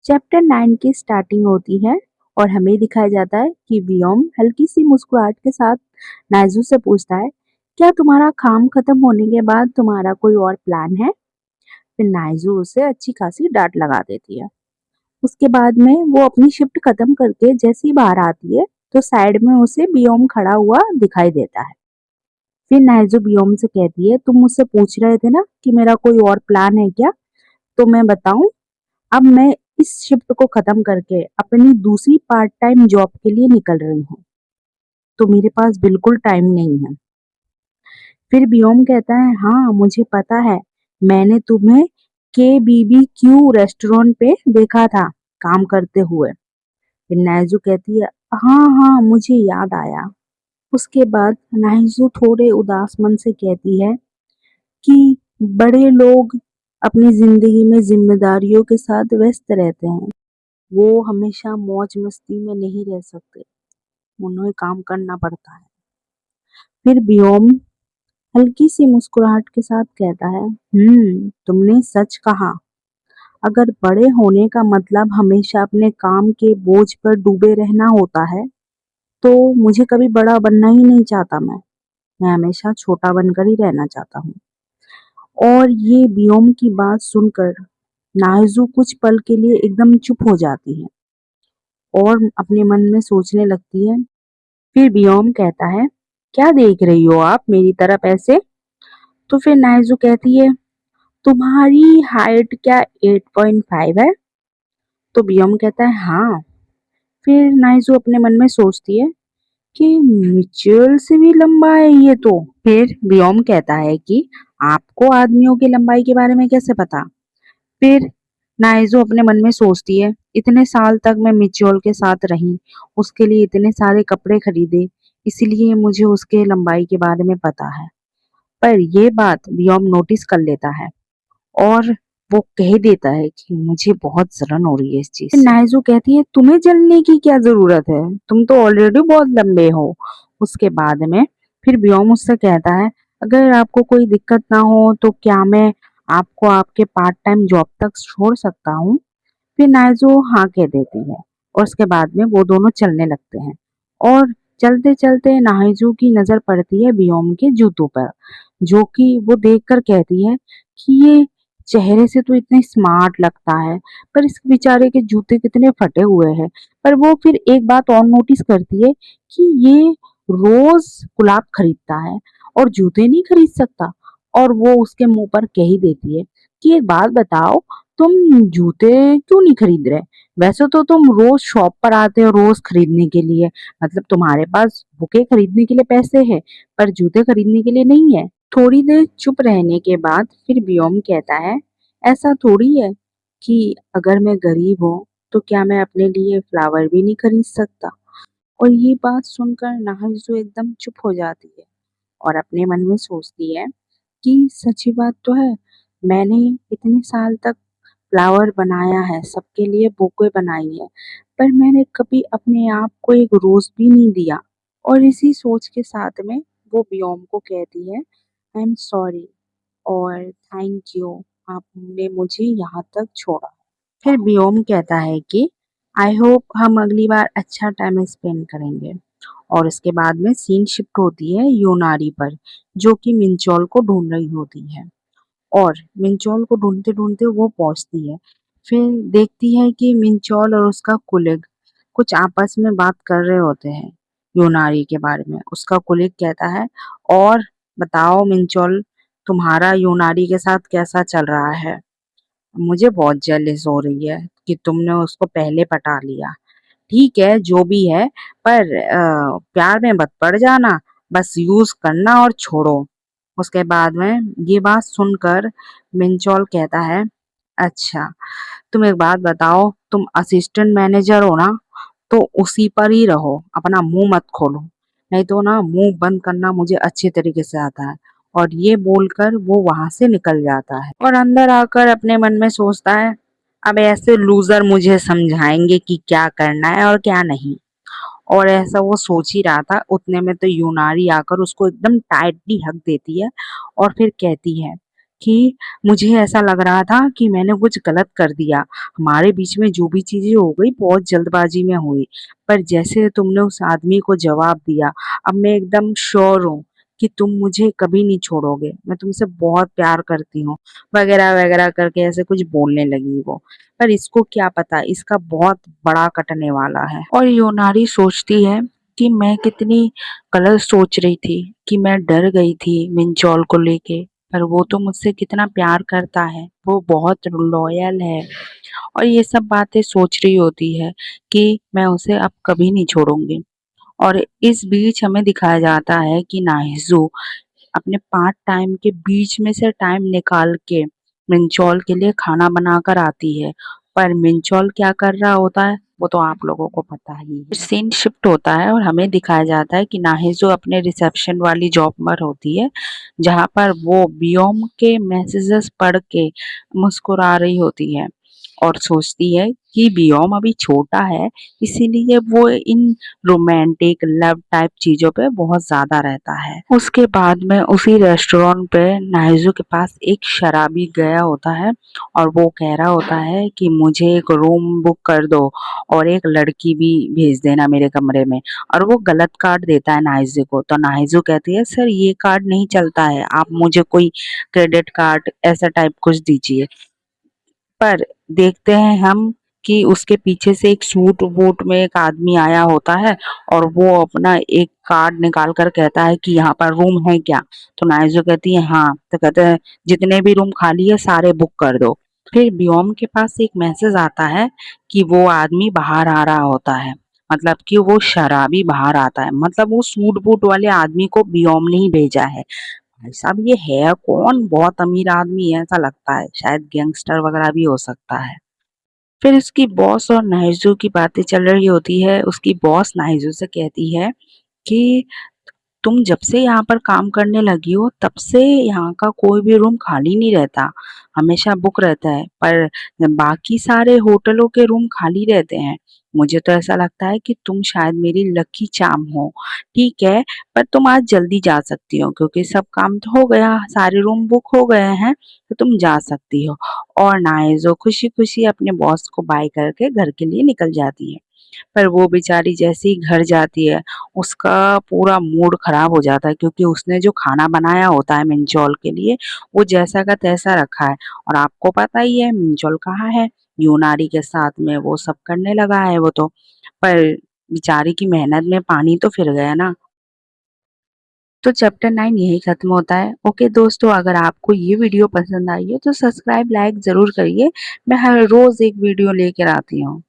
Chapter 9 की starting होती है और हमें दिखाया जाता है कि वियोम हल्की सी मुस्कुराहट के साथ नाइजू से पूछता है, क्या तुम्हारा काम खत्म होने के बाद तुम्हारा कोई और प्लान है? फिर नाइजू उसे अच्छी खासी डांट लगा देती है। उसके बाद में वो अपनी शिफ्ट खत्म करके जैसे ही बाहर आती है तो साइड में उसे बियोम खड़ा हुआ दिखाई देता है। फिर नाइजू बियोम से कहती है, तुम मुझसे पूछ रहे थे ना कि मेरा कोई और प्लान है क्या? तो मैं बताऊं, अब मैं इस शिफ्ट को खत्म करके अपनी दूसरी पार्ट टाइम जॉब के लिए निकल रही हूँ, तो मेरे पास बिल्कुल टाइम नहीं है। फिर बियोम कहता है, हाँ मुझे पता है, मैंने तुम्हें KBBQ रेस्टोरेंट पे देखा था काम करते हुए। फिर नाइजू कहती है, हाँ हाँ मुझे याद आया। उसके बाद नाइजू थोड़े उदास मन से कहती है कि बड़े लोग अपनी जिंदगी में जिम्मेदारियों के साथ व्यस्त रहते हैं, वो हमेशा मौज मस्ती में नहीं रह सकते, उन्हें काम करना पड़ता है। फिर व्योम हल्की सी मुस्कुराहट के साथ कहता है, तुमने सच कहा। अगर बड़े होने का मतलब हमेशा अपने काम के बोझ पर डूबे रहना होता है, तो मुझे कभी बड़ा बनना ही नहीं चाहता। मैं हमेशा छोटा बनकर ही रहना चाहता हूँ। और ये व्योम की बात सुनकर नाइजू कुछ पल के लिए एकदम चुप हो जाती है और अपने मन में सोचने लगती है। फिर बियोम कहता है, क्या देख रही हो आप मेरी तरफ ऐसे? तो फिर नाइजू कहती है, तुम्हारी हाइट क्या 8.5 है? तो बियोम कहता है, हाँ। फिर नाइजू अपने मन में सोचती है कि मिचेल से भी लंबा है ये तो। फिर बियोम कहता है कि आपको आदमियों की लंबाई के बारे में कैसे पता? फिर नाइजो अपने मन में सोचती है, इतने साल तक मैं मिचोल के साथ रही, उसके लिए इतने सारे कपड़े खरीदे, इसलिए मुझे उसके लंबाई के बारे में पता है। पर ये बात वियॉम नोटिस कर लेता है और वो कह देता है कि मुझे बहुत जलन हो रही है इस चीज से। नाइजो कहती है, तुम्हें जलने की क्या जरूरत है, तुम तो ऑलरेडी बहुत लंबे हो। उसके बाद में फिर वियॉम उससे कहता है, अगर आपको कोई दिक्कत ना हो तो क्या मैं आपको आपके पार्ट टाइम जॉब तक छोड़ सकता हूँ? फिर नाइजो हाँ कह देती है और उसके बाद में वो दोनों चलने लगते हैं। और चलते चलते नाइजो की नजर पड़ती है बियोम के जूतों पर, जो कि वो देखकर कहती है कि ये चेहरे से तो इतने स्मार्ट लगता है, पर इस बेचारे के जूते कितने फटे हुए हैं। पर वो फिर एक बात और नोटिस करती है कि ये रोज गुलाब खरीदता है और जूते नहीं खरीद सकता। और वो उसके मुंह पर कह ही देती है कि एक बात बताओ, तुम जूते क्यों नहीं खरीद रहे? वैसे तो तुम रोज शॉप पर आते हो रोज खरीदने के लिए, मतलब तुम्हारे पास बुके खरीदने के लिए पैसे है, पर जूते खरीदने के लिए नहीं है। थोड़ी देर चुप रहने के बाद फिर व्योम कहता है, ऐसा थोड़ी है कि अगर मैं गरीब हूँ तो क्या मैं अपने लिए फ्लावर भी नहीं खरीद सकता? और ये बात सुनकर नाहिजो एकदम चुप हो जाती है और अपने मन में सोचती है कि सच्ची बात तो है, मैंने इतने साल तक फ्लावर बनाया है, सबके लिए बुके बनाई है, पर मैंने कभी अपने आप को एक रोज भी नहीं दिया। और इसी सोच के साथ में वो व्योम को कहती है, आई एम सॉरी और थैंक यू, आपने मुझे यहाँ तक छोड़ा। फिर व्योम कहता है कि आई होप हम अगली बार अच्छा टाइम स्पेंड करेंगे। और इसके बाद में सीन शिफ्ट होती है योनारी पर, जो कि मिंचोल को ढूंढ रही होती है। और मिंचोल को ढूंढते ढूंढते वो पहुंचती है। फिर देखती है कि मिंचोल और उसका कुलिग कुछ आपस में बात कर रहे होते हैं योनारी के बारे में। उसका कुलिग कहता है, और बताओ मिंचोल, तुम्हारा योनारी के साथ कैसा चल रहा है? मुझे बहुत जेलिस हो रही है कि तुमने उसको पहले पटा लिया। ठीक है जो भी है, पर प्यार में मत पड़ जाना, बस यूज करना और छोड़ो। उसके बाद में ये बात सुनकर मिंचोल कहता है, अच्छा तुम एक बात बताओ, तुम असिस्टेंट मैनेजर हो ना, तो उसी पर ही रहो, अपना मुंह मत खोलो, नहीं तो ना मुंह बंद करना मुझे अच्छे तरीके से आता है। और ये बोलकर वो वहां से निकल जाता है और अंदर आकर अपने मन में सोचता है, अब ऐसे लूजर मुझे समझाएंगे कि क्या करना है और क्या नहीं। और ऐसा वो सोच ही रहा था, उतने में तो यूनारी आकर उसको एकदम टाइटली हक देती है और फिर कहती है कि मुझे ऐसा लग रहा था कि मैंने कुछ गलत कर दिया। हमारे बीच में जो भी चीज़ें हो गई बहुत जल्दबाजी में हुई। पर जैसे तुमने उस आदमी को जवाब दिया, अब मैं एकदम श्योर हूँ कि तुम मुझे कभी नहीं छोड़ोगे। मैं तुमसे बहुत प्यार करती हूँ, वगैरह-वगैरह करके ऐसे कुछ बोलने लगी वो। पर इसको क्या पता इसका बहुत बड़ा कटने वाला है। और योनारी सोचती है कि मैं कितनी गलत सोच रही थी, कि मैं डर गई थी मिंजॉल को लेके। पर वो तो मुझसे कितना प्यार करता है, वो बहुत लॉयल है और ये सब बातें सोच रही होती है कि मैं उसे अब कभी नहीं छोड़ूंगी। और इस बीच हमें दिखाया जाता है कि नाहिजू अपने पार्ट टाइम के बीच में से टाइम निकाल के मिंचौल के लिए खाना बनाकर आती है। पर मिंचौल क्या कर रहा होता है वो तो आप लोगों को पता ही है। सीन शिफ्ट होता है और हमें दिखाया जाता है कि नाहिजो अपने रिसेप्शन वाली जॉब पर होती है, जहाँ पर वो बियोम के मैसेजेस पढ़ के मुस्कुरा रही होती है और सोचती है कि बियोम अभी छोटा है, इसीलिए वो इन रोमांटिक लव टाइप चीजों पे बहुत ज्यादा रहता है। उसके बाद में उसी रेस्टोरेंट पे नाइजू के पास एक शराबी गया होता है और वो कह रहा होता है कि मुझे एक रूम बुक कर दो और एक लड़की भी भेज देना मेरे कमरे में। और वो गलत कार्ड देता है नाइजू को, तो नाइजू कहती है सर ये कार्ड नहीं चलता है, आप मुझे कोई क्रेडिट कार्ड ऐसा टाइप कुछ दीजिए। पर देखते हैं हम कि उसके पीछे से एक सूट बूट में एक आदमी आया होता है और वो अपना एक कार्ड निकाल कर कहता है कि यहाँ पर रूम है क्या। तो नाइजो कहती है हाँ, तो कहते हैं जितने भी रूम खाली है सारे बुक कर दो। फिर बियोम के पास एक मैसेज आता है कि वो आदमी बाहर आ रहा होता है, मतलब कि वो शराबी बाहर आता है, मतलब वो सूट बूट वाले आदमी को बियोम ने ही भेजा है। भाई साहब ये है कौन, बहुत अमीर आदमी है ऐसा लगता है, शायद गैंगस्टर वगैरह भी हो सकता है। फिर उसकी बॉस और नाइजू की बातें चल रही होती है। उसकी बॉस नाइजू से कहती है कि तुम जब से यहाँ पर काम करने लगी हो तब से यहाँ का कोई भी रूम खाली नहीं रहता, हमेशा बुक रहता है, पर बाकी सारे होटलों के रूम खाली रहते हैं। मुझे तो ऐसा लगता है कि तुम शायद मेरी लकी चार्म हो। ठीक है, पर तुम आज जल्दी जा सकती हो क्योंकि सब काम तो हो गया, सारे रूम बुक हो गए हैं, तो तुम जा सकती हो। और नाइजो खुशी खुशी अपने बॉस को बाय करके घर के लिए निकल जाती है। पर वो बेचारी जैसे ही घर जाती है उसका पूरा मूड खराब हो जाता है, क्योंकि उसने जो खाना बनाया होता है मिंजॉल के लिए वो जैसा का तैसा रखा है। और आपको पता ही है मिंजॉल कहाँ है, यूनारी के साथ में वो सब करने लगा है वो तो। पर बेचारी की मेहनत में पानी तो फिर गया ना। तो चैप्टर 9 यही खत्म होता है। ओके दोस्तों, अगर आपको ये वीडियो पसंद आई है तो सब्सक्राइब लाइक जरूर करिए। मैं हर रोज एक वीडियो लेकर आती हूँ।